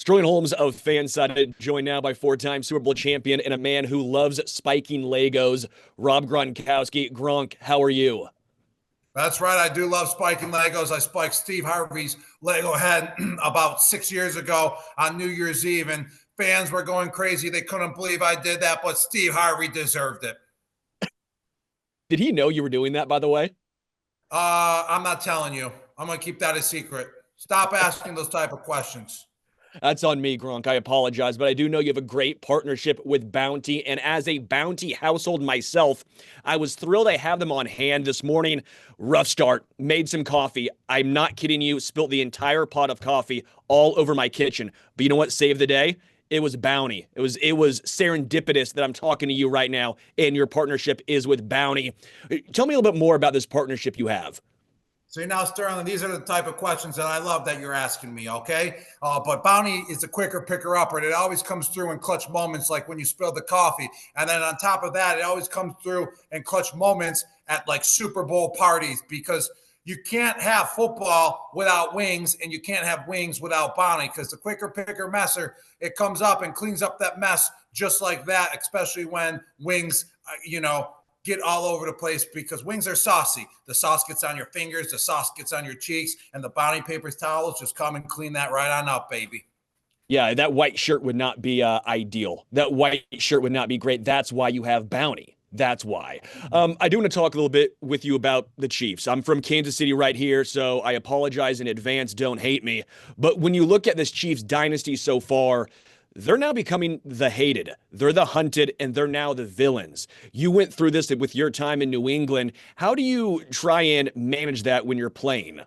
Sterling Holmes of Fansided, joined now by four-time Super Bowl champion and a man who loves spiking Legos, Rob Gronkowski. Gronk, how are you? That's right. I do love spiking Legos. I spiked Steve Harvey's Lego head about 6 years ago on New Year's Eve, and fans were going crazy. They couldn't believe I did that, but Steve Harvey deserved it. Did he know you were doing that, by the way? I'm not telling you. I'm going to keep that a secret. Stop asking those type of questions. That's on me, Gronk. I apologize, but I do know you have a great partnership with Bounty. And as a Bounty household myself, I was thrilled I have them on hand this morning. Rough start, made some coffee. I'm not kidding you, spilt the entire pot of coffee all over my kitchen. But you know what saved the day? It was Bounty. It was serendipitous that I'm talking to you right now, and your partnership is with Bounty. Tell me a little bit more about this partnership you have. See, now, Sterling, these are the type of questions that I love that you're asking me, okay? But Bounty is a quicker picker-upper, and it always comes through in clutch moments like when you spilled the coffee. And then on top of that, it always comes through in clutch moments at like Super Bowl parties, because you can't have football without wings, and you can't have wings without Bounty, because the quicker picker messer, it comes up and cleans up that mess just like that, especially when wings, get all over the place, because wings are saucy. The sauce gets on your fingers, the sauce gets on your cheeks, and the Bounty Papers towels just come and clean that right on up, baby. Yeah, that white shirt would not be ideal. That white shirt would not be great. That's why you have Bounty. That's why. I do want to talk a little bit with you about the Chiefs. I'm from Kansas City right here, so I apologize in advance. Don't hate me. But when you look at this Chiefs dynasty so far, they're now becoming the hated. They're the hunted, and they're now the villains. You went through this with your time in New England. How do you try and manage that when you're playing?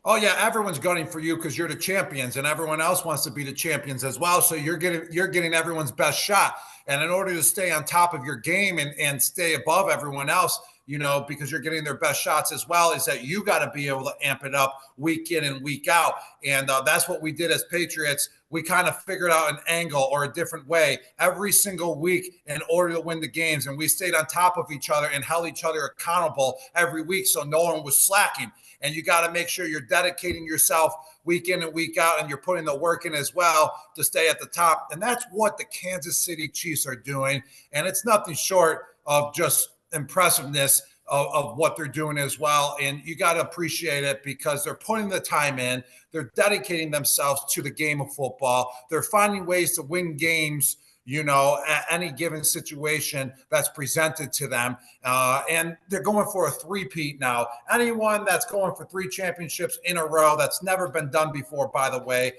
Oh yeah, everyone's gunning for you because you're the champions, and everyone else wants to be the champions as well. So you're getting everyone's best shot. And in order to stay on top of your game and stay above everyone else, because you're getting their best shots as well, is that you got to be able to amp it up week in and week out. And that's what we did as Patriots. We kind of figured out an angle or a different way every single week in order to win the games. And we stayed on top of each other and held each other accountable every week, so no one was slacking. And you got to make sure you're dedicating yourself week in and week out, and you're putting the work in as well to stay at the top. And that's what the Kansas City Chiefs are doing. And it's nothing short of just impressiveness of what they're doing as well. And you got to appreciate it, because they're putting the time in. They're dedicating themselves to the game of football. They're finding ways to win games, at any given situation that's presented to them. And they're going for a three-peat now. Anyone that's going for three championships in a row, that's never been done before, by the way,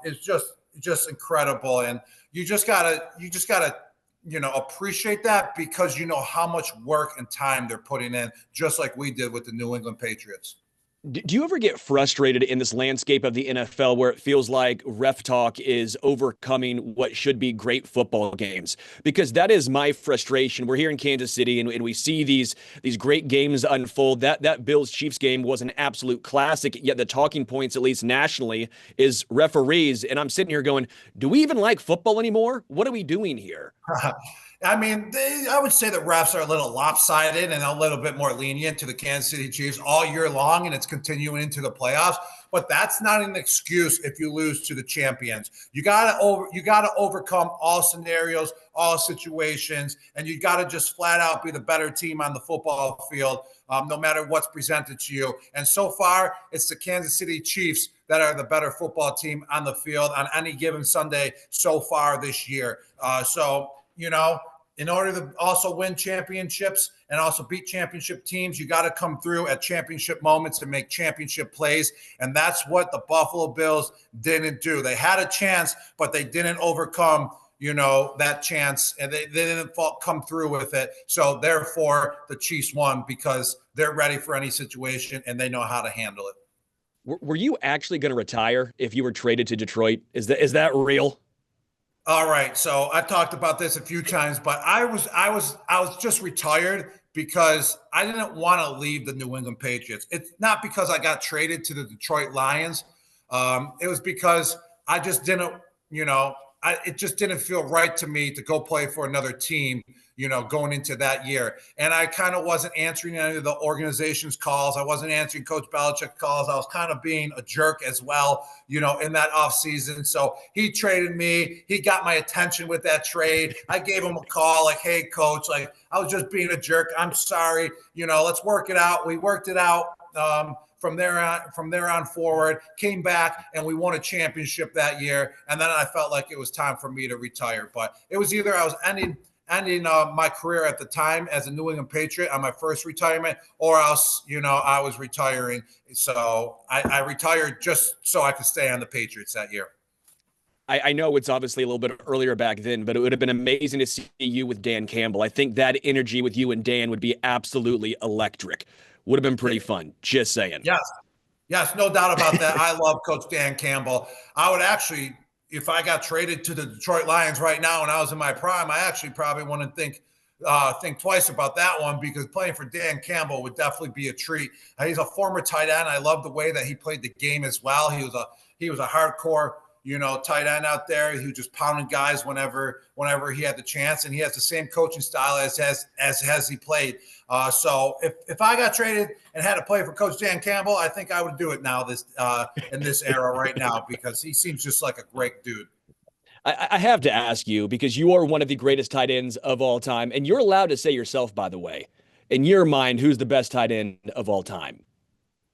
is just incredible. And you just gotta appreciate that, because you know how much work and time they're putting in, just like we did with the New England Patriots. Do you ever get frustrated in this landscape of the NFL where it feels like ref talk is overcoming what should be great football games? Because that is my frustration. We're here in Kansas City, and we see these great games unfold. That Bills-Chiefs game was an absolute classic, yet the talking points, at least nationally, is referees. And I'm sitting here going, do we even like football anymore? What are we doing here? I mean, I would say that refs are a little lopsided and a little bit more lenient to the Kansas City Chiefs all year long, and it's continuing into the playoffs. But that's not an excuse if you lose to the champions. You gotta overcome all scenarios, all situations, and you gotta just flat out be the better team on the football field, no matter what's presented to you. And so far, it's the Kansas City Chiefs that are the better football team on the field on any given Sunday so far this year. In order to also win championships and also beat championship teams, you got to come through at championship moments and make championship plays. And that's what the Buffalo Bills didn't do. They had a chance, but they didn't overcome, that chance, and they didn't come through with it. So therefore, the Chiefs won, because they're ready for any situation and they know how to handle it. Were you actually going to retire if you were traded to Detroit? Is that real? All right, so I've talked about this a few times, but I was just retired because I didn't want to leave the New England Patriots. It's not because I got traded to the Detroit Lions. It was because I just didn't, it just didn't feel right to me to go play for another team, going into that year. And I kind of wasn't answering any of the organization's calls. I wasn't answering Coach Belichick's calls. I was kind of being a jerk as well, in that offseason. So he traded me. He got my attention with that trade. I gave him a call like, hey, coach, like I was just being a jerk. I'm sorry. Let's work it out. We worked it out. From there on forward, came back and we won a championship that year. And then I felt like it was time for me to retire. But it was either I was ending my career at the time as a New England Patriot on my first retirement, or else, I was retiring. So I retired just so I could stay on the Patriots that year. I know it's obviously a little bit earlier back then, but it would have been amazing to see you with Dan Campbell. I think that energy with you and Dan would be absolutely electric. Would have been pretty fun. Just saying. Yes, no doubt about that. I love Coach Dan Campbell. I would actually, if I got traded to the Detroit Lions right now and I was in my prime, I actually probably wouldn't think twice about that one, because playing for Dan Campbell would definitely be a treat. He's a former tight end. I love the way that he played the game as well. He was a hardcore tight end out there. He was just pounding guys whenever he had the chance, and he has the same coaching style as he played. So if I got traded and had to play for Coach Dan Campbell, I think I would do it now in this era right now, because he seems just like a great dude. I have to ask you, because you are one of the greatest tight ends of all time, and you're allowed to say yourself, by the way, in your mind, who's the best tight end of all time?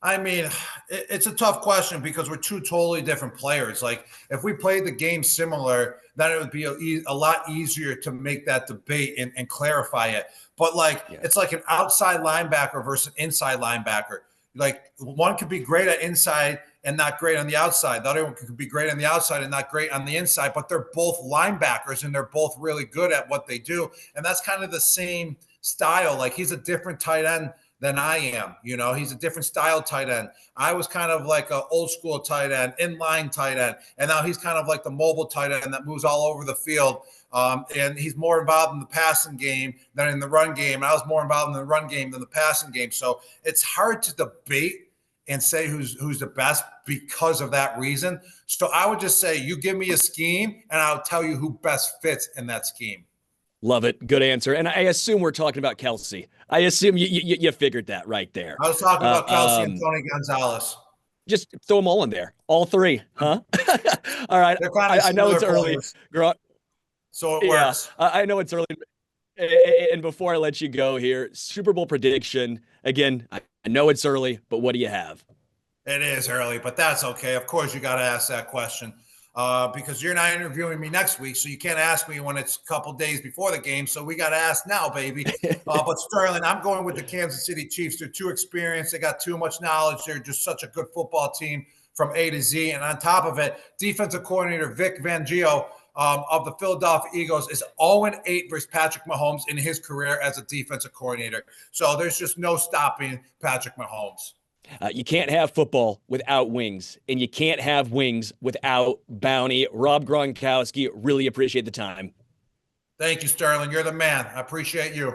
I mean, it's a tough question because we're two totally different players. Like, if we played the game similar, then it would be a lot easier to make that debate and clarify it. But It's like an outside linebacker versus an inside linebacker. Like, one could be great at inside and not great on the outside. The other one could be great on the outside and not great on the inside, but they're both linebackers and they're both really good at what they do. And that's kind of the same style. Like, he's a different tight end than I am. He's a different style tight end. I was kind of like an old school tight end, inline tight end. And now he's kind of like the mobile tight end that moves all over the field. And he's more involved in the passing game than in the run game. I was more involved in the run game than the passing game. So it's hard to debate and say who's the best because of that reason. So I would just say, you give me a scheme and I'll tell you who best fits in that scheme. Love it. Good answer. And I assume we're talking about Kelsey. I assume you figured that right there. I was talking about Kelsey and Tony Gonzalez. Just throw them all in there. All three, huh? All right. I know it's early. So it works. I know it's early. And before I let you go here, Super Bowl prediction. Again, I know it's early, but what do you have? It is early, but that's okay. Of course, you got to ask that question. Because you're not interviewing me next week, so you can't ask me when it's a couple days before the game. So we got to ask now, baby. But Sterling, I'm going with the Kansas City Chiefs. They're too experienced. They got too much knowledge. They're just such a good football team from A to Z. And on top of it, defensive coordinator Vic Fangio of the Philadelphia Eagles is 0-8 versus Patrick Mahomes in his career as a defensive coordinator. So there's just no stopping Patrick Mahomes. You can't have football without wings, and you can't have wings without bounty. Rob Gronkowski, really appreciate the time. Thank you, Sterling. You're the man. I appreciate you.